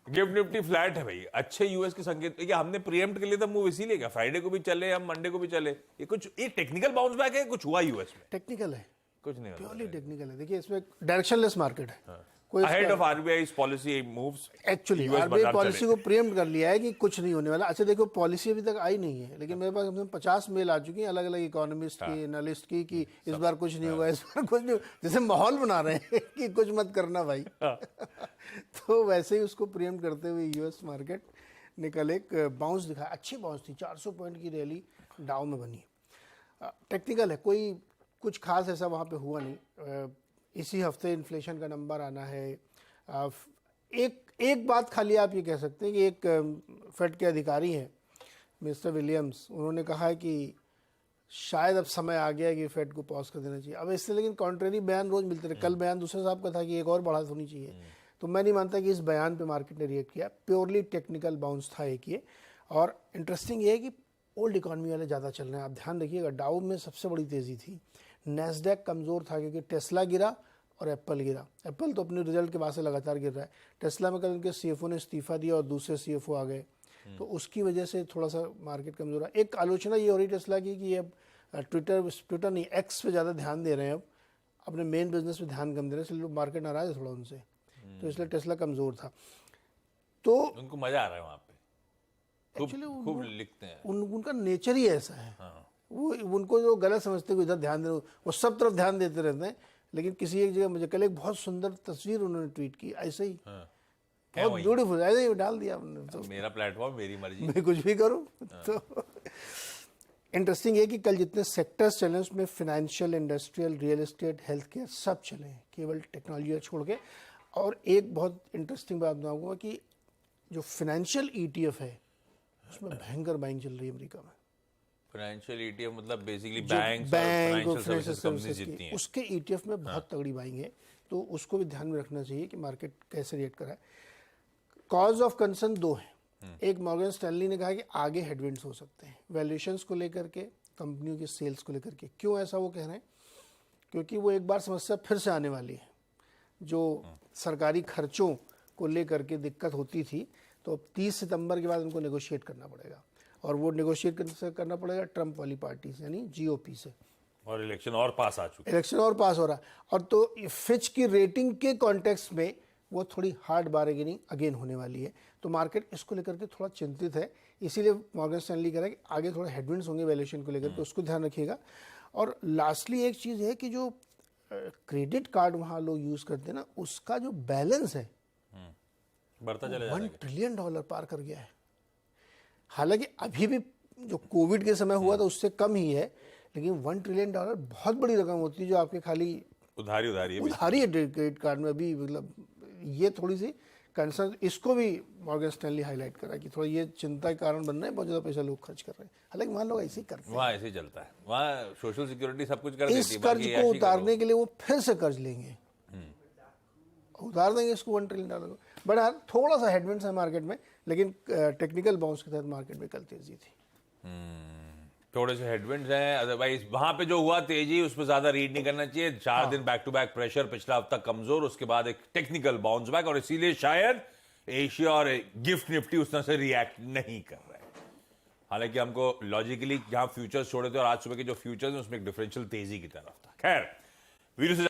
Gift Nifty flat है भाई, अच्छे यूएस के संकेत। ये हमने प्रीएम्प्ट के लिए था मूव इसीलिए क्या, फ्राइडे को भी चले हम, मंडे को भी चले। ये कुछ ये टेक्निकल बाउंस बैक है, कुछ हुआ यूएस में? टेक्निकल है, कुछ नहीं होता प्योरली टेक्निकल है। देखिए इसमें डायरेक्शनलेस मार्केट है। कोई ahead of RBI policy moves. Actually RBI policy को प्रीएम्प्ट कर लिया है कि कुछ नहीं होने वाला। अच्छा देखो, पॉलिसी अभी तक आई नहीं है, लेकिन मेरे पास कम से कम 50 मेल आ चुकी हैं अलग अलग इकोनॉमिस्ट की, एनालिस्ट की, कि इस बार कुछ नहीं होगा, इस बार कुछ नहीं होगा। जैसे माहौल बना रहे हैं कि कुछ मत करना भाई। तो वैसे ही उसको प्रीएम्प्ट करते हुए यूएस मार्केट ने कल एक बाउंस दिखाया, अच्छी बाउंस थी, 400 पॉइंट की रैली डाउ में बनी। टेक्निकल है, कोई कुछ खास ऐसा वहाँ पे हुआ नहीं। इसी हफ्ते इन्फ्लेशन का नंबर आना है। एक बात खाली आप ये कह सकते हैं कि एक फेड के अधिकारी हैं मिस्टर विलियम्स, उन्होंने कहा है कि शायद अब समय आ गया है कि फेड को पॉज कर देना चाहिए। अब इससे लेकिन कॉन्ट्रेरी बयान रोज मिलते रहे। कल बयान दूसरे साहब का था कि एक और बढ़ा होनी चाहिए, तो मैं नहीं मानता कि इस बयान पे मार्केट ने रिएक्ट किया। प्योरली टेक्निकल बाउंस था एक ये। और इंटरेस्टिंग ये है कि ओल्ड इकॉनमी वाले ज़्यादा चल रहे हैं। आप ध्यान रखिएगा, डाउ में सबसे बड़ी तेज़ी थी, नैस्डैक कमज़ोर था क्योंकि टेस्ला गिरा और एप्पल गिरा। एप्पल तो अपने रिजल्ट के बाद से लगातार गिर रहा है। टेस्ला में कल उनके सीएफओ ने इस्तीफा दिया और दूसरे सीएफओ आ गए, तो उसकी वजह से थोड़ा सा मार्केट कमज़ोर है। एक आलोचना ये हो रही टेस्ला की कि अब ट्विटर नहीं, एक्स पे ज़्यादा ध्यान दे रहे हैं, अब अपने मेन बिजनेस पे ध्यान कम दे रहे हैं, इसलिए मार्केट नाराज है थोड़ा उनसे, तो इसलिए टेस्ला कमज़ोर था। तो उनको मजा आ रहा है वहां पे, खूब लिखते हैं। उनका नेचर ही ऐसा है। वो उनको जो गलत समझते हैं इधर ध्यान दे, वो सब तरफ ध्यान देते रहते हैं, लेकिन किसी एक जगह मुझे कल एक बहुत सुंदर तस्वीर उन्होंने ट्वीट की, ऐसे ही बहुत ब्यूटीफुल, ऐसे ही डाल दिया आपने। तो मेरा प्लेटफॉर्म, मेरी मर्जी, मैं कुछ भी करूं। तो इंटरेस्टिंग है कि कल जितने सेक्टर्स चले उसमें financial, industrial, real estate, health care सब चले हैं, केवल टेक्नोलॉजी छोड़ के। और एक बहुत इंटरेस्टिंग बात बताऊंगा कि जो फाइनेंशियल ईटीएफ है उसमें भयंकर बाइंग चल रही है अमेरिका में। फाइनेंशियल ईटीएफ मतलब बेसिकली बैंक और फाइनेंशियल सर्विसेज जितनी है, उसके ईटीएफ में बहुत तगड़ी बाइंग है, तो उसको भी ध्यान में रखना चाहिए कि मार्केट कैसे रिएक्ट कर रहा है। कॉज ऑफ कंसर्न दो हैं। एक, मॉर्गन स्टैनली ने कहा कि आगे हेडविंड्स हो सकते हैं वैल्यूएशंस को लेकर के, कंपनियों की सेल्स को लेकर के। क्यों ऐसा वो कह रहे हैं? क्योंकि वो एक बार समस्या फिर से आने वाली है, जो सरकारी खर्चों को लेकर के दिक्कत होती थी, तो अब 30 सितंबर के बाद उनको नेगोशिएट करना पड़ेगा, और वो नेगोशिएट करना पड़ेगा ट्रंप वाली पार्टी से, यानी जीओपी से। और इलेक्शन और पास आ चुके, इलेक्शन और पास हो रहा है, और तो फिच की रेटिंग के कॉन्टेक्स्ट में वो थोड़ी हार्ड बार्गेनिंग अगेन होने वाली है, तो मार्केट इसको लेकर के थोड़ा चिंतित है। इसीलिए मॉर्गन स्टैनली कह रहा है कि आगे थोड़े हेडविंड्स होंगे वैल्यूएशन को लेकर के, उसको ध्यान रखिएगा। और लास्टली एक चीज़ है कि जो क्रेडिट कार्ड वहाँ लोग यूज़ करते हैं ना, उसका जो बैलेंस है बढ़ता चला जा रहा है, $1 ट्रिलियन पार कर गया है। हालांकि अभी भी जो कोविड के समय हुआ था उससे कम ही है, लेकिन $1 ट्रिलियन बहुत बड़ी रकम होती है जो आपके खाली उधारी है क्रेडिट कार्ड में भी। मतलब ये थोड़ी सी कंसर्न, इसको भी मॉर्गन स्टैनली हाईलाइट करा कि थोड़ा ये चिंता के कारण बन रहे हैं, बहुत ज़्यादा पैसा लोग खर्च कर रहे हैं। हालांकि मान लो ऐसे ही करते हैं, वहाँ ऐसे ही चलता है, वहाँ सोशल सिक्योरिटी सब कुछ कर देती है। इस कर्ज को उतारने के लिए वो फिर से कर्ज लेंगे, उतार देंगे इसको $1 ट्रिलियन को। बट हाँ, थोड़ा सा हेडविंड्स है मार्केट में, लेकिन टेक्निकल बाउंस के तहत मार्केट में कल तेजी थी। थोड़े से हेडविंड्स हैं, अदरवाइज वहां पे जो हुआ तेजी उस पर ज्यादा रीड नहीं करना चाहिए। 4 दिन बैक टू बैक प्रेशर, पिछला हफ्ता कमजोर, उसके बाद एक टेक्निकल बाउंस बैक, और इसीलिए शायद एशिया और गिफ्ट निफ्टी उस तरह से रिएक्ट नहीं कर रहे हैं। हालांकि हमको लॉजिकली जहां फ्यूचर्स छोड़े थे और आज सुबह के जो फ्यूचर्स हैं उसमें एक डिफरेंशियल तेजी की तरफ था। खैर, वीडियो से